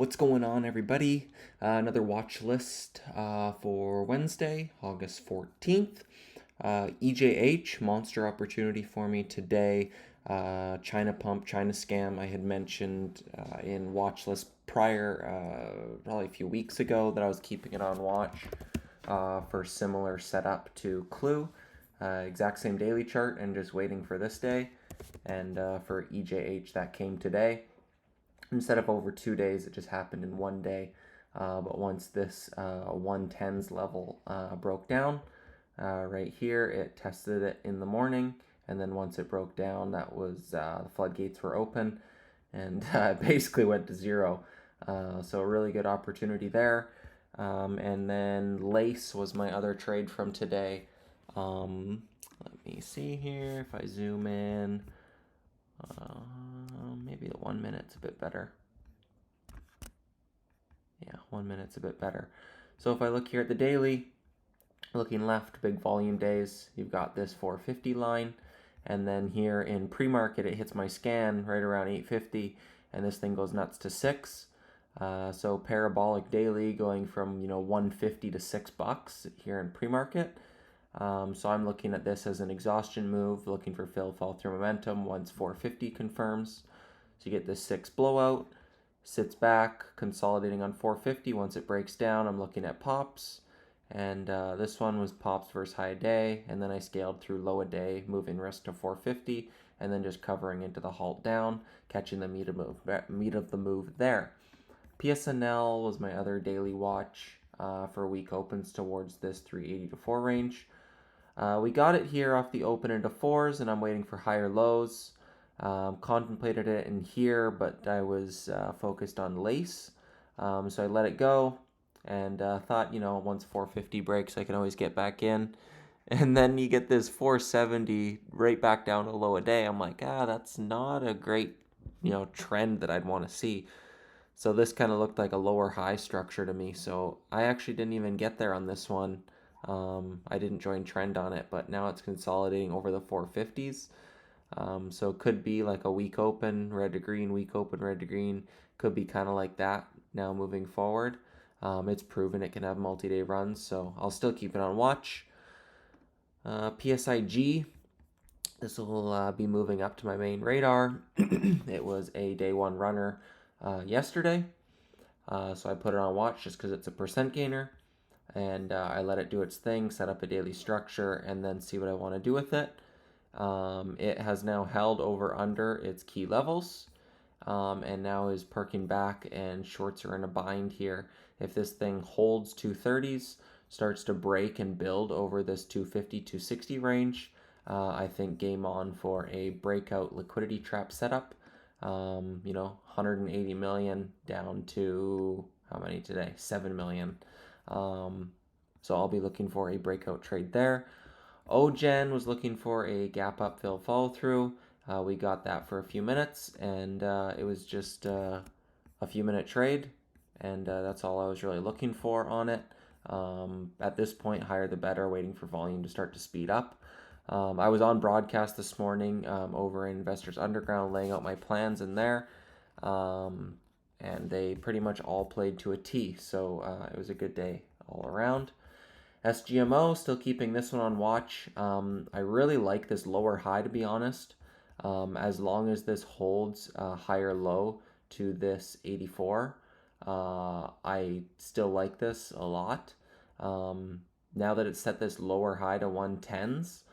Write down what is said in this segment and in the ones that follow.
What's going on, everybody? Another watch list for Wednesday, August 14th. EJH, monster opportunity for me today. China pump, China scam. I had mentioned in watch list prior, probably a few weeks ago, that I was keeping it on watch for similar setup to Clue. Exact same daily chart and just waiting for this day. And for EJH, that came today. Instead of over 2 days, it just happened in 1 day. But once this 110s level broke down, right here, it tested it in the morning. And then once it broke down, that was the floodgates were open and it basically went to zero. So a really good opportunity there. And then Lace was my other trade from today. Let me see here if I zoom in. Maybe the 1 minute's a bit better. Yeah, 1 minute's a bit better. So if I look here at the daily, looking left, big volume days, you've got this 450 line. And then here in pre-market, it hits my scan right around 850, and this thing goes nuts to 6. So parabolic daily going from 150 to $6 here in pre-market. So I'm looking at this as an exhaustion move, looking for fill fall through momentum once 450 confirms. So you get this 6 blowout, sits back, consolidating on 450. Once it breaks down, I'm looking at pops. And this one was pops versus high day, and then I scaled through low a day, moving risk to 450, and then just covering into the halt down, catching the meat of the move there. PSNL was my other daily watch for week opens towards this 380 to 4 range. We got it here off the open into 4s, and I'm waiting for higher lows. Contemplated it in here, but I was focused on Lace, so I let it go. And thought, once 450 breaks, I can always get back in. And then you get this 470 right back down to low a day. I'm like, that's not a great, trend that I'd want to see. So this kind of looked like a lower high structure to me. So I actually didn't even get there on this one. I didn't join trend on it, but now it's consolidating over the 450s. So it could be like a week open, red to green, week open, red to green. Could be kind of like that now moving forward. It's proven it can have multi-day runs, so I'll still keep it on watch. PSIG, this will be moving up to my main radar. It was a day one runner yesterday, so I put it on watch just because it's a percent gainer, and I let it do its thing, set up a daily structure, and then see what I want to do with it. It has now held over under its key levels, and now is perking back, and shorts are in a bind here. If this thing holds 230s, starts to break and build over this 250, 260 range, I think game on for a breakout liquidity trap setup. 180 million down to how many today? 7 million. So I'll be looking for a breakout trade there. OGen was looking for a gap up fill follow through. We got that for a few minutes, and it was just a few minute trade, and that's all I was really looking for on it. At this point, higher the better, waiting for volume to start to speed up. I was on broadcast this morning over in Investors Underground, laying out my plans in there, and they pretty much all played to a T, so it was a good day all around. SGMO, still keeping this one on watch. I really like this lower high, to be honest. As long as this holds a higher low to this 84, I still like this a lot. Now that it's set this lower high to 110s,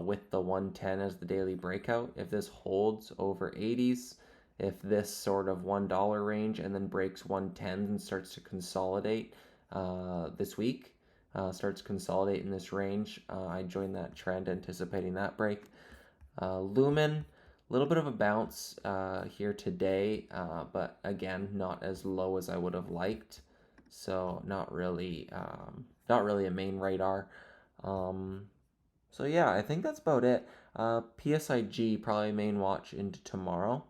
with the 110 as the daily breakout, if this holds over 80s, if this sort of $1 range and then breaks 110s and starts to consolidate this week, starts consolidating in this range, I join that trend, anticipating that break. Lumen, a little bit of a bounce here today, but again, not as low as I would have liked. So not really a main radar. So yeah, I think that's about it. PSIG probably main watch into tomorrow.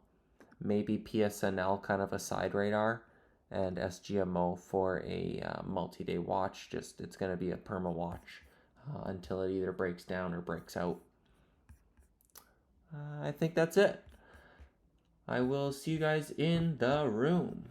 Maybe PSNL kind of a side radar, and SGMO for a multi-day watch. Just it's going to be a perma watch until it either breaks down or breaks out. I think that's it. I will see you guys in the room.